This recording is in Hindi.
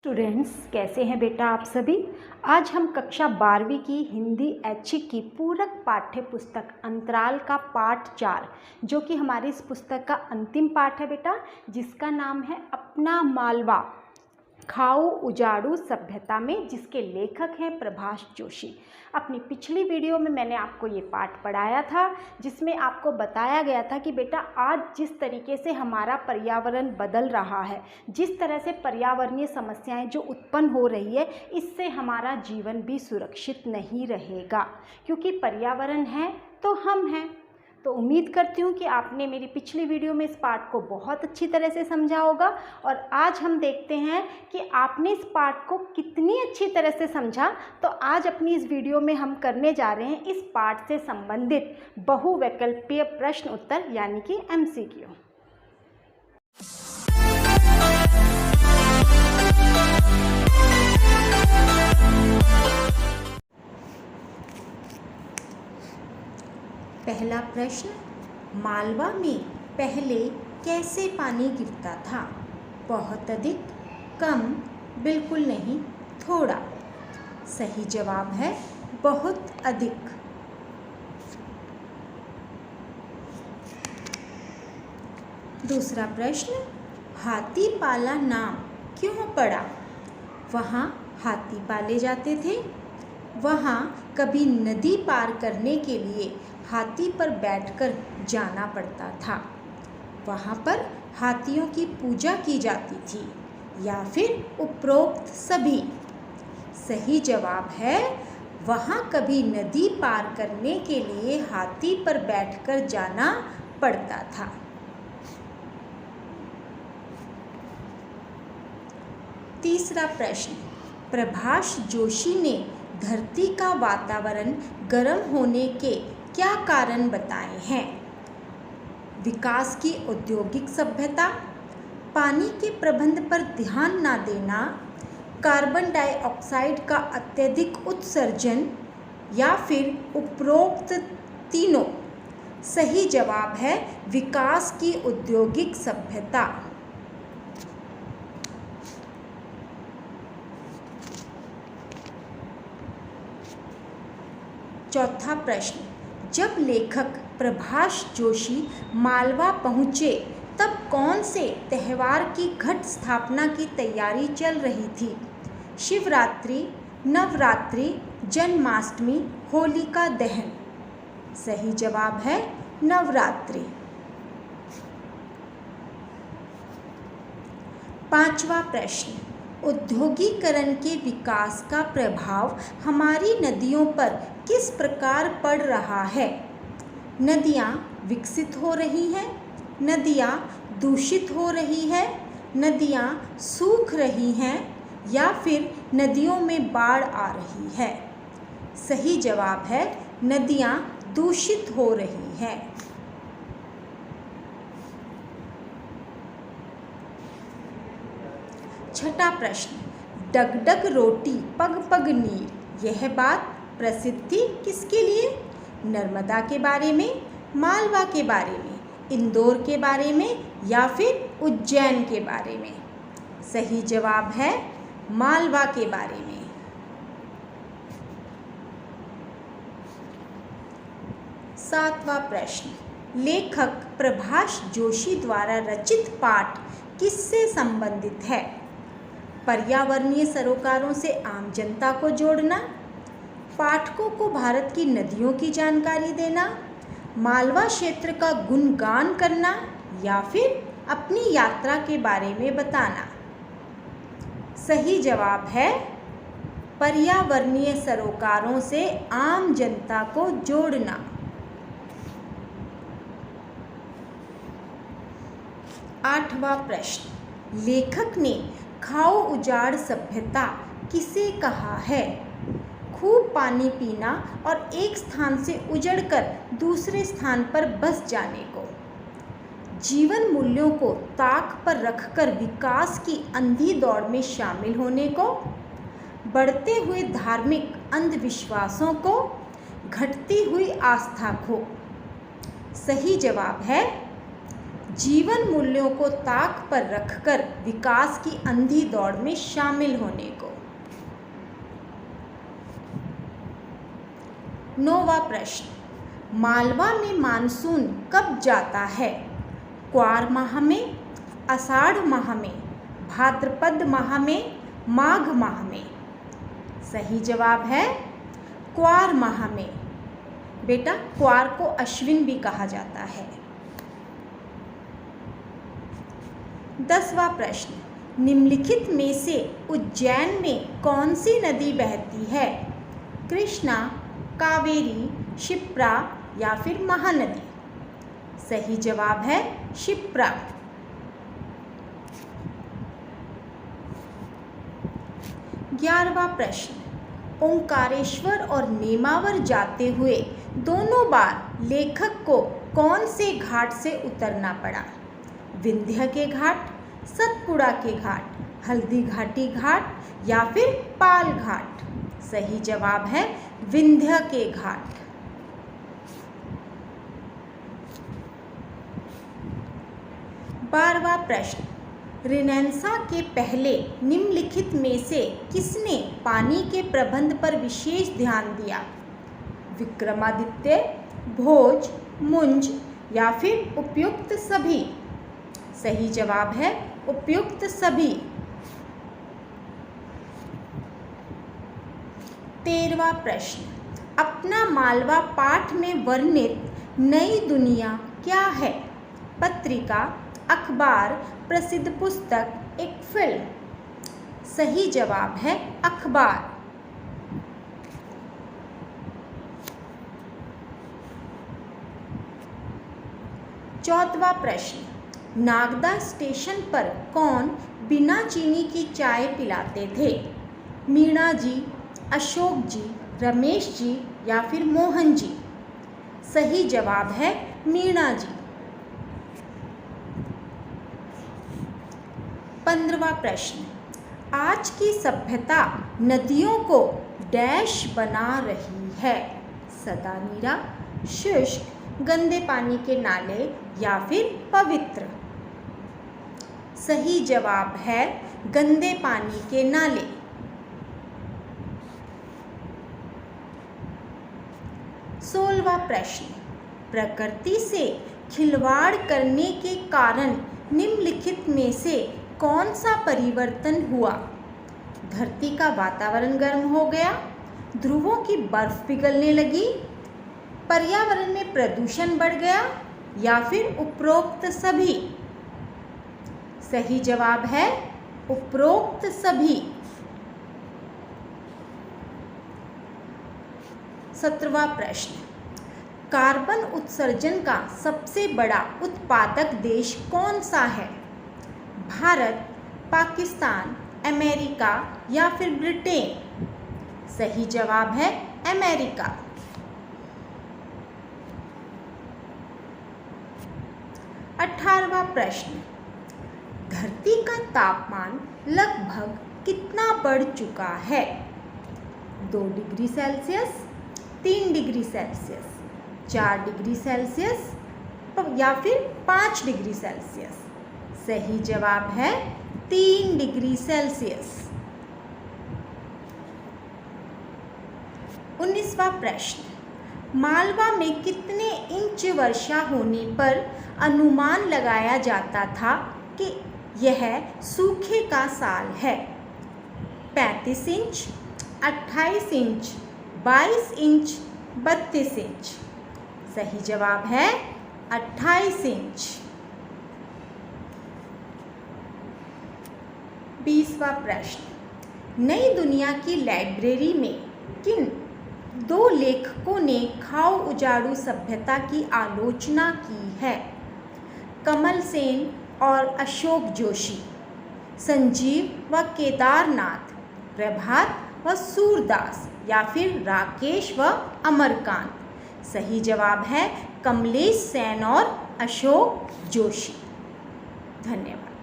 स्टूडेंट्स, कैसे हैं बेटा आप सभी। आज हम कक्षा 12वीं की हिंदी ऐच्छिक की पूरक पाठ्य पुस्तक अंतराल का पाठ 4 जो कि हमारी इस पुस्तक का अंतिम पाठ है बेटा, जिसका नाम है अपना मालवा खाओ उजाड़ू सभ्यता में, जिसके लेखक हैं प्रभाष जोशी। अपनी पिछली वीडियो में मैंने आपको ये पाठ पढ़ाया था, जिसमें आपको बताया गया था कि बेटा आज जिस तरीके से हमारा पर्यावरण बदल रहा है, जिस तरह से पर्यावरणीय समस्याएं जो उत्पन्न हो रही है, इससे हमारा जीवन भी सुरक्षित नहीं रहेगा, क्योंकि पर्यावरण है तो हम हैं। तो उम्मीद करती हूँ कि आपने मेरी पिछली वीडियो में इस पाठ को बहुत अच्छी तरह से समझा होगा, और आज हम देखते हैं कि आपने इस पाठ को कितनी अच्छी तरह से समझा। तो आज अपनी इस वीडियो में हम करने जा रहे हैं इस पाठ से संबंधित बहुविकल्पीय प्रश्न उत्तर, यानी कि MCQ। पहला प्रश्न, मालवा में पहले कैसे पानी गिरता था? बहुत अधिक, कम, बिल्कुल नहीं, थोड़ा। सही जवाब है बहुत अधिक। दूसरा प्रश्न, हाथी पाला नाम क्यों पड़ा? वहाँ हाथी पाले जाते थे। वहाँ कभी नदी पार करने के लिए हाथी पर बैठकर जाना पड़ता था। वहाँ पर हाथियों की पूजा की जाती थी, या फिर उपरोक्त सभी। सही जवाब है वहाँ कभी नदी पार करने के लिए हाथी पर बैठकर जाना पड़ता था। तीसरा प्रश्न, प्रभाष जोशी ने धरती का वातावरण गर्म होने के क्या कारण बताए हैं? विकास की औद्योगिक सभ्यता, पानी के प्रबंध पर ध्यान न देना, कार्बन डाइऑक्साइड का अत्यधिक उत्सर्जन, या फिर उपरोक्त तीनों। सही जवाब है विकास की औद्योगिक सभ्यता। चौथा प्रश्न, जब लेखक प्रभाष जोशी मालवा पहुँचे तब कौन से त्यौहार की घट स्थापना की तैयारी चल रही थी? शिवरात्रि, नवरात्रि, जन्माष्टमी, होलिका दहन। सही जवाब है नवरात्रि। पांचवा प्रश्न, औद्योगिकरण के विकास का प्रभाव हमारी नदियों पर किस प्रकार पड़ रहा है? नदियाँ विकसित हो रही हैं, नदियाँ दूषित हो रही है, नदियाँ सूख रही हैं, या फिर नदियों में बाढ़ आ रही है? सही जवाब है नदियाँ दूषित हो रही हैं। छठा प्रश्न, डगडग रोटी पग पग नीर, यह बात प्रसिद्ध थी किसके लिए? नर्मदा के बारे में, मालवा के बारे में, इंदौर के बारे में, या फिर उज्जैन के बारे में? सही जवाब है मालवा के बारे में। सातवां प्रश्न, लेखक प्रभाष जोशी द्वारा रचित पाठ किससे संबंधित है? पर्यावरणीय सरोकारों से आम जनता को जोड़ना, पाठकों को भारत की नदियों की जानकारी देना, मालवा क्षेत्र का गुणगान करना, या फिर अपनी यात्रा के बारे में बताना? सही जवाब है पर्यावरणीय सरोकारों से आम जनता को जोड़ना। आठवां प्रश्न, लेखक ने खाओ उजाड़ सभ्यता किसे कहा है? खूब पानी पीना और एक स्थान से उजड़कर दूसरे स्थान पर बस जाने को, जीवन मूल्यों को ताक पर रखकर विकास की अंधी दौड़ में शामिल होने को, बढ़ते हुए धार्मिक अंधविश्वासों को, घटती हुई आस्था को। सही जवाब है जीवन मूल्यों को ताक पर रखकर विकास की अंधी दौड़ में शामिल होने को। 9वां प्रश्न, मालवा में मानसून कब जाता है? क्वार माह में, आषाढ़ माह में, भाद्रपद माह में, माघ माह में? सही जवाब है क्वार माह में। बेटा, क्वार को अश्विन भी कहा जाता है। 10वां प्रश्न, निम्नलिखित में से उज्जैन में कौन सी नदी बहती है? कृष्णा, कावेरी, क्षिप्रा या फिर महानदी? सही जवाब है क्षिप्रा। 11वां प्रश्न, ओंकारेश्वर और नेमावर जाते हुए दोनों बार लेखक को कौन से घाट से उतरना पड़ा? विंध्य के घाट, सतपुड़ा के घाट, हल्दी घाटी घाट या फिर पाल घाट? सही जवाब है विंध्य के घाट। 12वां प्रश्न, रिनेंसा के पहले निम्नलिखित में से किसने पानी के प्रबंध पर विशेष ध्यान दिया? विक्रमादित्य, भोज, मुंज या फिर उपयुक्त सभी? सही जवाब है उपयुक्त सभी। 13वां प्रश्न, अपना मालवा पाठ में वर्णित नई दुनिया क्या है? पत्रिका, अखबार, प्रसिद्ध पुस्तक, एक फिल्म? सही जवाब है अखबार। 14वां प्रश्न, नागदा स्टेशन पर कौन बिना चीनी की चाय पिलाते थे? मीणा जी, अशोक जी, रमेश जी या फिर मोहन जी? सही जवाब है मीणा जी। 15वां प्रश्न, आज की सभ्यता नदियों को डैश बना रही है? सदा नीरा, शुष्क, गंदे पानी के नाले या फिर पवित्र? सही जवाब है गंदे पानी के नाले। 16वां प्रश्न, प्रकृति से खिलवाड़ करने के कारण निम्नलिखित में से कौन सा परिवर्तन हुआ? धरती का वातावरण गर्म हो गया, ध्रुवों की बर्फ पिघलने लगी, पर्यावरण में प्रदूषण बढ़ गया या फिर उपरोक्त सभी? सही जवाब है उपरोक्त सभी। 17वां प्रश्न, कार्बन उत्सर्जन का सबसे बड़ा उत्पादक देश कौन सा है? भारत, पाकिस्तान, अमेरिका या फिर ब्रिटेन? सही जवाब है अमेरिका। 18वां प्रश्न, धरती का तापमान लगभग कितना बढ़ चुका है? 2 degree Celsius, 3 degree Celsius, 4 degree Celsius या फिर 5 डिग्री सेल्सियस? सही जवाब है 3 डिग्री सेल्सियस। 19वां प्रश्न, मालवा में कितने इंच वर्षा होने पर अनुमान लगाया जाता था कि यह सूखे का साल है? 35 इंच, 28 इंच, 22 इंच, 32 इंच? सही जवाब है 28 इंच। 20वां प्रश्न, नई दुनिया की लाइब्रेरी में किन 2 लेखकों ने खाओ उजाड़ू सभ्यता की आलोचना की है? कमल सेन और अशोक जोशी, संजीव व केदारनाथ, प्रभात व सूरदास या फिर राकेश व अमरकांत? सही जवाब है कमलेश सेन और अशोक जोशी। धन्यवाद।